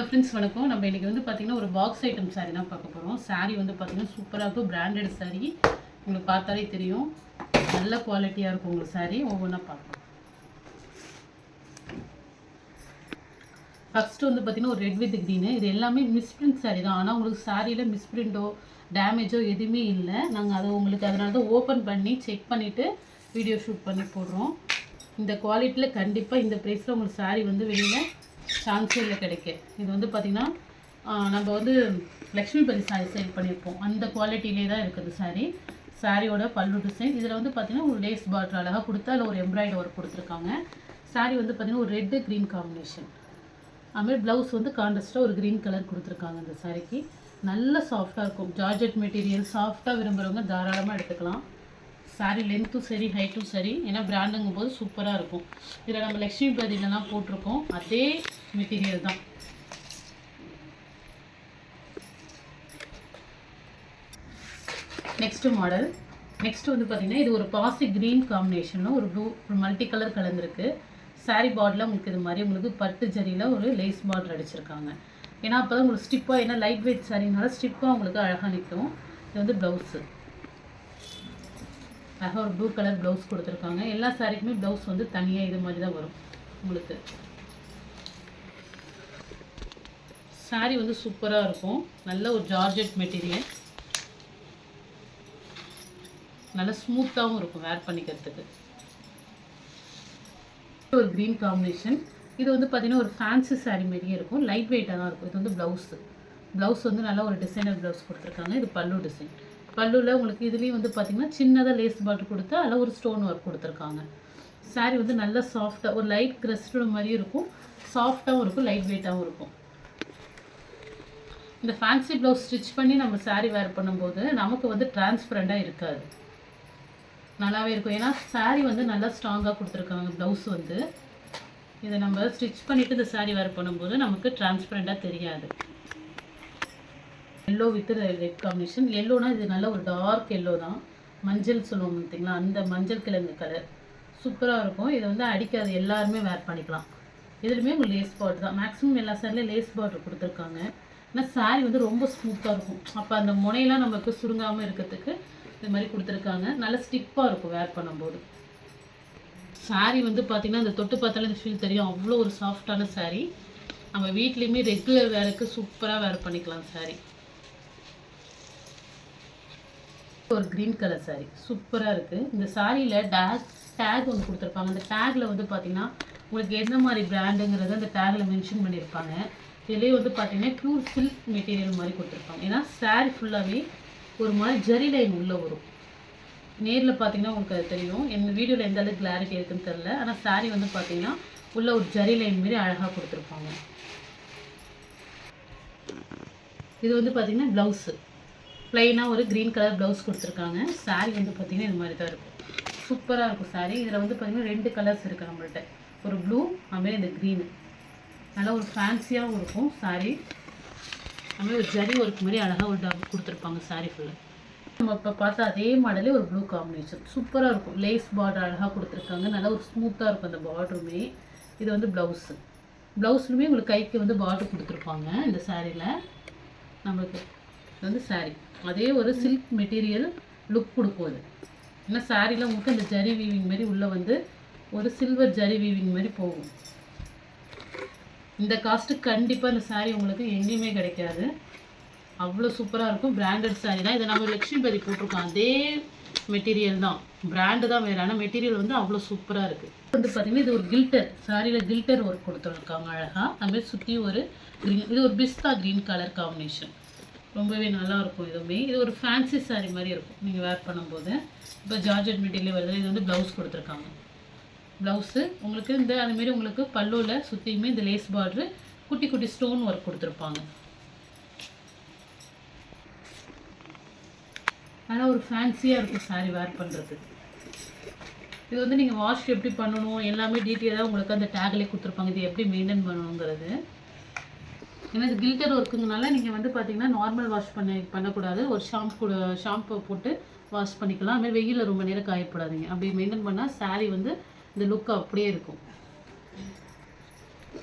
Friends வணக்கம். நம்ம இன்றைக்கி வந்து பார்த்திங்கன்னா ஒரு பாக்ஸ் ஐட்டம் சாரீ தான் பார்க்க போகிறோம். சாரீ வந்து பார்த்திங்கன்னா சூப்பராக இருக்கும். பிராண்டட் சாரீ, உங்களுக்கு பார்த்தாலே தெரியும். நல்ல குவாலிட்டியாக இருக்கும் உங்களுக்கு சாரீ. ஒவ்வொன்றா பார்க்கலாம். ஃபஸ்ட்டு வந்து பார்த்திங்கன்னா ஒரு ரெட் வித் க்ரீனு. இது எல்லாமே மிஸ்பிரிண்ட் சாரீ தான். ஆனால் உங்களுக்கு சாரியில் மிஸ்பிரிண்டோ டேமேஜோ எதுவுமே இல்லை. நாங்கள் அதை உங்களுக்கு அதனால தான் ஓப்பன் பண்ணி செக் பண்ணிவிட்டு வீடியோ ஷூட் பண்ணி போடுறோம். இந்த குவாலிட்டியில் கண்டிப்பாக இந்த ப்ரைஸில் உங்களுக்கு சாரீ வந்து வெளியில் சான்ஸே இல்லை கிடைக்க. இது வந்து பார்த்திங்கன்னா நம்ம வந்து லக்ஷ்மிபதி சாரீ சேல் பண்ணியிருப்போம். அந்த குவாலிட்டிலே தான் இருக்குது சாரீ. சாரியோட பல்லு டிசைன் இதில் வந்து பார்த்திங்கன்னா ஒரு லேஸ் பார்டர் அழகாக கொடுத்து அதில் ஒரு எம்ப்ராய்டரி ஒர்க் கொடுத்துருக்காங்க. சாரீ வந்து பார்த்திங்கன்னா ஒரு ரெட்டு க்ரீன் காம்பினேஷன். அதுமாதிரி ப்ளவுஸ் வந்து கான்ட்ராஸ்ட்டாக ஒரு க்ரீன் கலர் கொடுத்துருக்காங்க. இந்த சாரீக்கு நல்ல சாஃப்டாக இருக்கும். ஜார்ஜெட் மெட்டீரியல் சாஃப்டாக விரும்புகிறவங்க தாராளமாக எடுத்துக்கலாம். சாரீ லென்த்தும் சரி ஹைட்டும் சரி, ஏன்னா பிராண்டுங்கும் போது சூப்பராக இருக்கும். இதில் நம்ம லக்ஷ்மிபதியிலலாம் போட்டிருக்கோம், அதே மெட்டீரியல் தான். Next model. நெக்ஸ்ட் வந்து பார்த்திங்கன்னா இது ஒரு பாசி க்ரீன் காம்பினேஷனில் ஒரு ப்ளூ ஒரு மல்டி கலர் கலந்துருக்கு. சாரீ பார்டரில் உங்களுக்கு இது மாதிரி உங்களுக்கு பட்டு ஜரியில் ஒரு லேஸ் பார்டர் அடிச்சிருக்காங்க. ஏன்னா அப்போ தான் உங்களுக்கு ஸ்டிப்பாக, ஏன்னா லைட் வெயிட் சாரீனால ஸ்டிப்பாக உங்களுக்கு அழகாக நிற்கும். இது வந்து ப்ளவுஸு அழகாக ஒரு ப்ளூ கலர் ப்ளவுஸ் கொடுத்துருக்காங்க. எல்லா சாரீக்குமே ப்ளவுஸ் வந்து தனியாக இது மாதிரி தான் வரும் உங்களுக்கு. சாரீ வந்து சூப்பராக இருக்கும். நல்ல ஒரு ஜார்ஜெட் மெட்டீரியல், நல்ல ஸ்மூத்தாகவும் இருக்கும் வேர் பண்ணிக்கிறதுக்கு. ஒரு க்ரீன் காம்பினேஷன். இது வந்து பார்த்திங்கன்னா ஒரு ஃபேன்சி சாரீ மாதிரியே இருக்கும். லைட் வெயிட்டாக தான் இருக்கும். இது வந்து ப்ளவுஸு. ப்ளவுஸ் வந்து நல்லா ஒரு டிசைனர் ப்ளவுஸ் கொடுத்துருக்காங்க. இது பல்லு டிசைன். பல்லுவில் உங்களுக்கு இதுலேயும் வந்து பார்த்திங்கன்னா சின்னதாக லேஸ் பார்டர் கொடுத்து அதில் ஒரு ஸ்டோன் ஒர்க் கொடுத்துருக்காங்க. சாரீ வந்து நல்லா சாஃப்டாக ஒரு லைட் க்ரஸ்டோட மாதிரியும் இருக்கும், சாஃப்டாகவும் இருக்கும், லைட் வெயிட்டாகவும் இருக்கும். இந்த ஃபேன்சி ப்ளவுஸ் ஸ்டிச் பண்ணி நம்ம சாரீ வேர் பண்ணும்போது நமக்கு வந்து டிரான்ஸ்பரண்டாக இருக்காது, நல்லாவே இருக்கும். ஏன்னா சாரீ வந்து நல்லா ஸ்ட்ராங்காக கொடுத்துருக்காங்க. ப்ளவுஸ் வந்து இதை நம்ம ஸ்டிச் பண்ணிவிட்டு இந்த சாரீ வேர் பண்ணும்போது நமக்கு டிரான்ஸ்பரண்டாக தெரியாது. Yellow with red combination. எல்லோனா இது நல்ல ஒரு டார்க் எல்லோ தான், மஞ்சள் சொல்லுவோம் பார்த்தீங்களா, அந்த மஞ்சள் கிழங்கு கலர் சூப்பராக இருக்கும். இதை வந்து அடிக்காது, எல்லாருமே வேர் பண்ணிக்கலாம். இதுலையுமே உங்களுக்கு லேஸ் பார்டர் தான். மேக்ஸிமம் எல்லா சாரிலையும் லேஸ் பார்டர் கொடுத்துருக்காங்க. ஆனால் சாரீ வந்து ரொம்ப ஸ்மூத்தாக இருக்கும். அப்போ அந்த முனையெல்லாம் நமக்கு சுருங்காமல் இருக்கிறதுக்கு இது மாதிரி கொடுத்துருக்காங்க. நல்லா ஸ்டிப்பாக இருக்கும் வேர் பண்ணும்போது. சாரீ வந்து பார்த்திங்கன்னா இந்த தொட்டு பார்த்தாலே இந்த ஃபீல் தெரியும். அவ்வளோ ஒரு சாஃப்டான சாரீ. நம்ம வீட்லேயுமே ரெகுலர் வேருக்கு சூப்பராக வேர் பண்ணிக்கலாம் சாரீ. ஒரு க்ரீன் கலர் சாரீ சூப்பராக இருக்குது. இந்த சாரியில் டேக் ஒன்று கொடுத்துருப்பாங்க. அந்த டேக்கில் வந்து பார்த்திங்கன்னா உங்களுக்கு எந்த மாதிரி பிராண்டுங்கிறத அந்த டேக்கில் மென்ஷன் பண்ணியிருப்பாங்க. இதுலேயே வந்து பார்த்திங்கன்னா ப்யூர் சில்க் மெட்டீரியல் மாதிரி கொடுத்துருப்பாங்க. ஏன்னா சாரீ ஃபுல்லாகவே ஒரு மாதிரி ஜரி லைன் உள்ளே வரும். நேரில் பார்த்திங்கன்னா உங்களுக்கு அது தெரியும். எந்த வீடியோவில் எந்த அளவுக்கு கிளாரிட்டி இருக்குன்னு தெரில. ஆனால் சாரீ வந்து பார்த்திங்கன்னா உள்ள ஒரு ஜரி லைன் மாரி அழகாக கொடுத்துருப்பாங்க. இது வந்து பார்த்திங்கன்னா ப்ளவுஸு ப்ளைனாக ஒரு க்ரீன் கலர் ப்ளவுஸ் கொடுத்துருக்காங்க. சாரீ வந்து பார்த்திங்கன்னா இது மாதிரி தான் இருக்கும். சூப்பராக இருக்கும் சாரீ. இதில் வந்து பார்த்திங்கன்னா 2 கலர்ஸ் இருக்குது நம்மள்கிட்ட. ஒரு ப்ளூ, அதுமாதிரி இந்த க்ரீனு. நல்லா ஒரு ஃபேன்சியாகவும் இருக்கும் சாரீ. அதுமாதிரி ஒரு ஜரி ஒர்க் மாதிரி அழகாக ஒரு டாக் கொடுத்துருப்பாங்க சாரீ ஃபுல்லாக. நம்ம இப்போ பார்த்தா அதே மாடலே ஒரு ப்ளூ காம்பினேஷன் சூப்பராக இருக்கும். லேஸ் பார்டர் அழகாக கொடுத்துருக்காங்க. நல்லா ஒரு ஸ்மூத்தாக இருக்கும் அந்த பார்டருமே. இது வந்து ப்ளவுஸு. ப்ளவுஸ்லுமே உங்களுக்கு கைக்கு வந்து பார்டர் கொடுத்துருப்பாங்க. இந்த சாரியில் நம்மளுக்கு இது வந்து சாரீ அதே ஒரு சில்க் மெட்டீரியல் லுக் கொடுக்கும். அது ஏன்னா சாரியில் உங்களுக்கு இந்த ஜரி வீவிங் மாதிரி உள்ளே வந்து ஒரு சில்வர் ஜரி வீவிங் மாதிரி போகும். இந்த காஸ்ட்டுக்கு கண்டிப்பாக இந்த சாரீ உங்களுக்கு எங்கேயுமே கிடைக்காது. அவ்வளோ சூப்பராக இருக்கும். பிராண்டட் சாரீ தான். இதை நம்ம லக்ஷ்மிபதி போட்டிருக்கோம், அதே மெட்டீரியல் தான், பிராண்டு தான் வேறு. ஆனால் மெட்டீரியல் வந்து அவ்வளோ சூப்பராக இருக்குது. வந்து பார்த்திங்கன்னா இது ஒரு கில்டர் சாரியில் கில்டர் ஒர்க் கொடுத்துருக்காங்க அழகாக. அதுமாதிரி சுற்றி ஒரு க்ரீன், இது ஒரு பிஸ்தா க்ரீன் கலர் காம்பினேஷன். ரொம்பவே நல்லாயிருக்கும். இதுவுமே இது ஒரு ஃபேன்சி சாரீ மாதிரி இருக்கும் நீங்கள் வேர் பண்ணும்போது. இப்போ ஜார்ஜெட் மெட்டீரியல் வருது. இது வந்து ப்ளவுஸ் கொடுத்துருக்காங்க. ப்ளவுஸு உங்களுக்கு இந்த அதுமாரி உங்களுக்கு பல்லுவில் சுற்றியுமே இந்த லேஸ் பார்டரு குட்டி குட்டி ஸ்டோன் ஒர்க் கொடுத்துருப்பாங்க. ஆனால் ஒரு ஃபேன்சியாக இருக்கும் சாரீ வேர் பண்ணுறதுக்கு. இது வந்து நீங்கள் வாஷ் எப்படி பண்ணணும் எல்லாமே டீட்டெயிலாக உங்களுக்கு அந்த டேக்லேயே கொடுத்துருப்பாங்க. இது எப்படி மெயின்டைன் பண்ணணுங்கிறது. ஏன்னா இது கில்டர் ஒர்க்குங்கனால நீங்கள் வந்து பார்த்திங்கன்னா நார்மல் வாஷ் பண்ணக்கூடாது. ஒரு ஷாம்பு போட்டு வாஷ் பண்ணிக்கலாம். அதுமாதிரி வெயிலில் ரொம்ப நேரம் காயப்படாதீங்க. அப்படி மெயின்டைன் பண்ணால் சாரீ வந்து இந்த லுக் அப்படியே இருக்கும்.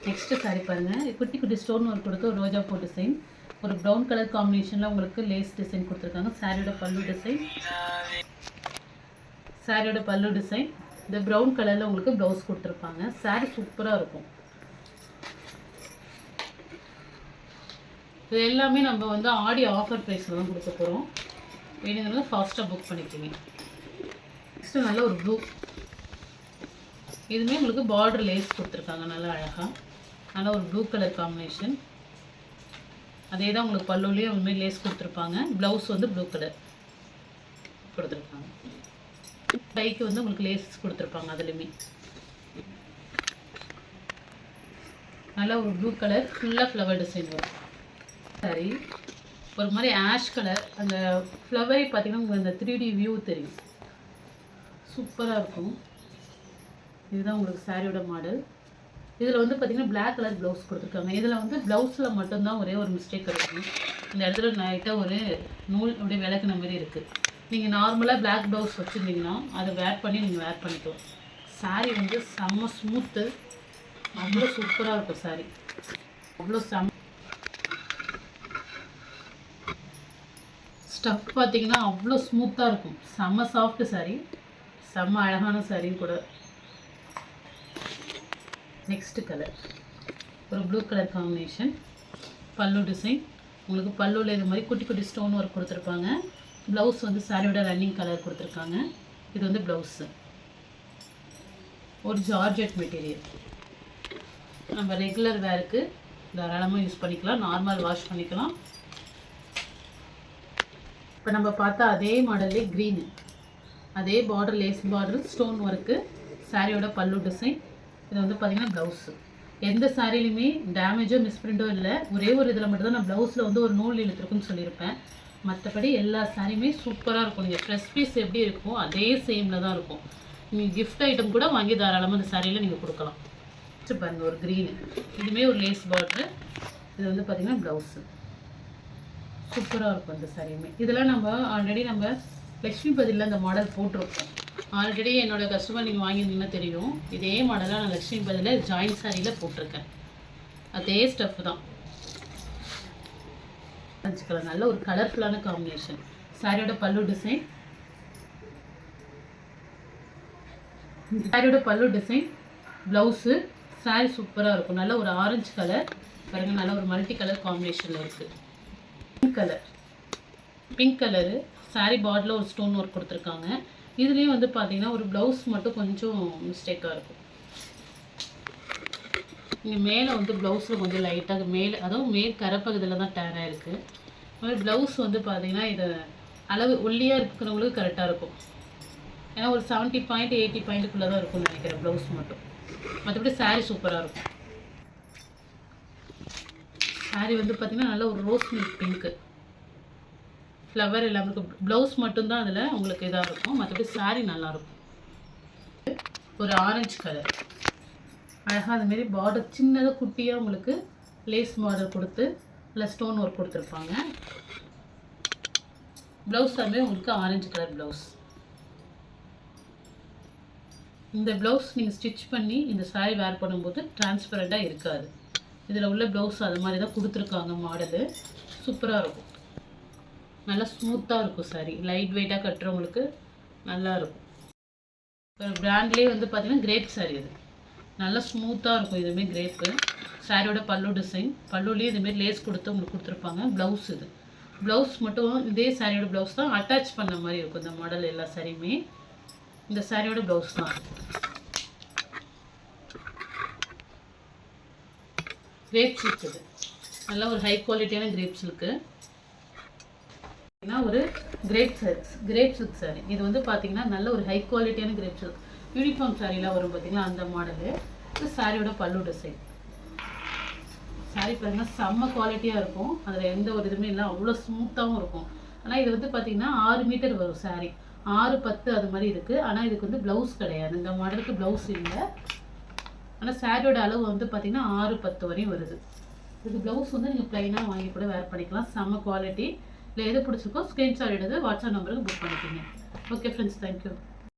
நெக்ஸ்ட்டு சாரி பாருங்கள், குட்டி குட்டி ஸ்டோன் ஒர்க் கொடுத்து ஒரு ரோஜா பூ டிசைன், ஒரு ப்ரௌன் கலர் காம்பினேஷனில் உங்களுக்கு லேஸ் டிசைன் கொடுத்துருக்காங்க. சாரியோட பல்லு டிசைன், சாரியோட பல்லு டிசைன், இந்த ப்ரௌன் கலரில் உங்களுக்கு ப்ளவுஸ் கொடுத்துருப்பாங்க. சாரி சூப்பராக இருக்கும். இது எல்லாமே நம்ம வந்து ஆடி ஆஃபர் ப்ரைஸில் தான் கொடுக்க போகிறோம். வேணுங்கிறது ஃபாஸ்ட்டாக புக் பண்ணிக்கிங்க. நெக்ஸ்ட்டு நல்ல ஒரு ப்ளூ, இதுவுமே உங்களுக்கு பார்டர் லேஸ் கொடுத்துருக்காங்க நல்லா அழகாக. நல்ல ஒரு ப்ளூ கலர் காம்பினேஷன். அதே தான் உங்களுக்கு பல்லுலேயும் அதுமாரி லேஸ் கொடுத்துருப்பாங்க. ப்ளவுஸ் வந்து ப்ளூ கலர் கொடுத்துருப்பாங்க. கைக்கு வந்து உங்களுக்கு லேஸ் கொடுத்துருப்பாங்க. அதுலேயுமே நல்லா ஒரு ப்ளூ கலர் ஃபுல்லாக ஃப்ளவர் டிசைன் வரும். சரி, ஒரு மாதிரி ஆஷ் கலர், அந்த ஃப்ளவரை பார்த்தீங்கன்னா உங்களுக்கு அந்த 3D வியூ தெரியும். சூப்பராக இருக்கும். இதுதான் உங்களுக்கு சாரியோட மாடல். இதில் வந்து பார்த்திங்கன்னா பிளாக் கலர் ப்ளவுஸ் கொடுத்துருக்காங்க. இதில் வந்து ப்ளவுஸில் மட்டும்தான் ஒரே ஒரு மிஸ்டேக் இருக்கும். இந்த இடத்துல லைட்டாக ஒரு நூல் அப்படியே விளக்குன மாதிரி இருக்குது. நீங்கள் நார்மலாக பிளாக் ப்ளவுஸ் வச்சுருந்தீங்கன்னா அதை வேர் பண்ணி நீங்கள் வேர் பண்ணிக்கலாம். சாரீ வந்து செம்ம ஸ்மூத்து, அவ்வளோ சூப்பராக இருக்கும். சாரீ அவ்வளோ ஸ்டஃப் பார்த்தீங்கன்னா அவ்வளோ ஸ்மூத்தாக இருக்கும். செம்ம சாஃப்ட் சாரீ, செம்ம அழகான சாரியும் கூட. நெக்ஸ்ட் கலர் ஒரு ப்ளூ கலர் காம்பினேஷன். பல்லு டிசைன் உங்களுக்கு பல்லுவில் இது மாதிரி குட்டி குட்டி ஸ்டோன் ஒர்க் கொடுத்துருப்பாங்க. ப்ளவுஸ் வந்து சாரியோட ரன்னிங் கலர் கொடுத்துருக்காங்க. இது வந்து ப்ளவுஸு ஒரு ஜார்ஜெட் மெட்டீரியல். நம்ம ரெகுலர் வேருக்கு தாராளமாக யூஸ் பண்ணிக்கலாம், நார்மல் வாஷ் பண்ணிக்கலாம். இப்போ நம்ம பார்த்தா அதே மாடல்லே க்ரீனு, அதே border lace border stone work, சாரியோட பல்லு டிசைன். இது வந்து பார்த்திங்கன்னா ப்ளவுஸு. எந்த சாரிலையுமே டேமேஜோ மிஸ்பிரிண்டோ இல்லை. ஒரே ஒரு இதில் மட்டும்தான் நான் ப்ளவுஸில் வந்து ஒரு நூல் இழுத்துருக்குன்னு சொல்லியிருப்பேன். மற்றபடி எல்லா சாரியுமே சூப்பராக இருக்கும். நீங்கள் ஃப்ரெஷ் பீஸ் எப்படி இருக்கும் அதே சேமில் தான் இருக்கும். நீங்கள் கிஃப்ட் ஐட்டம் கூட வாங்கி தாராளமாக இந்த சாரியில் நீங்கள் கொடுக்கலாம். பாருங்கள் ஒரு க்ரீனு, இதுவுமே ஒரு லேஸ் பார்டரு. இது வந்து பார்த்திங்கன்னா ப்ளவுஸு சூப்பராக இருக்கும். இந்த சாரியுமே இதெல்லாம் நம்ம ஆல்ரெடி நம்ம லக்ஷ்மி பதிலில் அந்த மாடல் போட்டிருப்போம். ஆல்ரெடி என்னோடய கஸ்டமர் நீங்கள் வாங்கியிருந்தீங்கன்னா தெரியும். இதே மாடலாக நான் லக்ஷ்மி பதிலில் ஜாயின்ட் சாரியில் போட்டிருக்கேன். அதே ஸ்டஃப் தான். கலர் நல்ல ஒரு கலர்ஃபுல்லான காம்பினேஷன். சாரியோட பல்லு டிசைன், சாரியோட பல்லு டிசைன், ப்ளவுஸு. சாரி சூப்பராக இருக்கும். நல்ல ஒரு ஆரஞ்சு கலர் பாருங்கள், நல்ல ஒரு மல்டி கலர் காம்பினேஷனில் இருக்குது. பிங்க் கலரு சாரி பார்டரில் ஒரு ஸ்டோன் ஒர்க் கொடுத்துருக்காங்க. இதுலேயும் வந்து பார்த்தீங்கன்னா ஒரு ப்ளவுஸ் மட்டும் கொஞ்சம் மிஸ்டேக்காக இருக்கும். இங்கே மேலே வந்து ப்ளவுஸில் கொஞ்சம் லைட்டாக மேலே, அதுவும் மேல் கரப்பகுதியில் தான் டேர் ஆகிருக்கு. அது ப்ளவுஸ் வந்து பார்த்தீங்கன்னா இது அளவு ஒல்லியாக இருக்கிறவங்களுக்கு கரெக்டாக இருக்கும். ஏன்னா ஒரு 70 பாயிண்ட் 80 பாயிண்ட்டுக்குள்ளே தான் இருக்கும்னு நினைக்கிறேன் ப்ளவுஸ் மட்டும். மற்றபடி சாரீ சூப்பராக இருக்கும். சாரீ வந்து பார்த்திங்கன்னா நல்ல ஒரு ரோஸ் மில்க் பிங்க்கு ஃப்ளவர் எல்லாமே இருக்கும். ப்ளவுஸ் மட்டும்தான் அதில் உங்களுக்கு இதாக இருக்கும். மற்றபடி சாரீ நல்லாயிருக்கும். ஒரு ஆரஞ்சு கலர் அழகாக அதுமாரி பார்டர் சின்னதாக குட்டியாக உங்களுக்கு லேஸ் பார்டர் கொடுத்து இல்லை ஸ்டோன் ஒர்க் கொடுத்துருப்பாங்க. ப்ளவுஸ் அதுமாரி உங்களுக்கு ஆரஞ்சு கலர் ப்ளவுஸ். இந்த ப்ளவுஸ் நீங்கள் ஸ்டிச் பண்ணி இந்த சாரீ வேர் பண்ணும்போது டிரான்ஸ்பரண்ட்டாக இருக்காது. இதில் உள்ள ப்ளவுஸ் அது மாதிரி தான் கொடுத்துருக்காங்க. மாடலு சூப்பராக இருக்கும். நல்லா ஸ்மூத்தாக இருக்கும். சாரீ லைட் வெயிட்டாக கட்டுறவங்களுக்கு நல்லாயிருக்கும். ஒரு பிராண்ட்லேயே வந்து பார்த்திங்கன்னா கிரேப் சாரீ. இது நல்லா ஸ்மூத்தாக இருக்கும். இதுவுமே கிரேப்பு. சாரியோட பல்லு டிசைன், பல்லுலேயே இதுமாரி லேஸ் கொடுத்து உங்களுக்கு கொடுத்துருப்பாங்க. ப்ளவுஸ் இது ப்ளவுஸ் மட்டும் இதே சாரியோட ப்ளவுஸ் தான் அட்டாச் பண்ண மாதிரி இருக்கும். இந்த மாடல் எல்லா சாரியுமே இந்த சாரியோட ப்ளவுஸ் தான். கிரேப் சில்க் இது நல்லா ஒரு ஹை குவாலிட்டியான கிரேப் சில்க்கு. ஒரு கிரேப் சில்க் சாரி. இது வந்து பார்த்தீங்கன்னா நல்ல ஒரு ஹை குவாலிட்டியான கிரேப் சில்க் யூனிஃபார்ம் சாரீலாம் வரும் பார்த்தீங்கன்னா அந்த மாடலு. இது சாரியோட பல்லு டிசைன். சாரீ பார்த்தீங்கன்னா செம்ம குவாலிட்டியாக இருக்கும். அதில் எந்த ஒரு இதுவுமே இல்லை, அவ்வளோ ஸ்மூத்தாகவும் இருக்கும். ஆனால் இது வந்து பார்த்தீங்கன்னா 6 மீட்டர் வரும் சாரீ. 6, 10 அது மாதிரி இருக்குது. ஆனால் இதுக்கு வந்து ப்ளவுஸ் கிடையாது. இந்த மாடலுக்கு ப்ளவுஸ் இல்லை. ஆனால் சாரியோட அளவு வந்து பார்த்தீங்கன்னா 6, 10 வரையும் வருது. இது ப்ளவுஸ் வந்து நீங்கள் ப்ளைனாக வாங்கி கூட வேர் பண்ணிக்கலாம். செம்ம குவாலிட்டி. இல்லை எது பிடிச்சிருக்கோ ஸ்க்ரீன்ஷாட் எடுத்து வாட்ஸ்அப் நம்பருக்கு புக் பண்ணிக்கோங்க. Okay friends, thank you.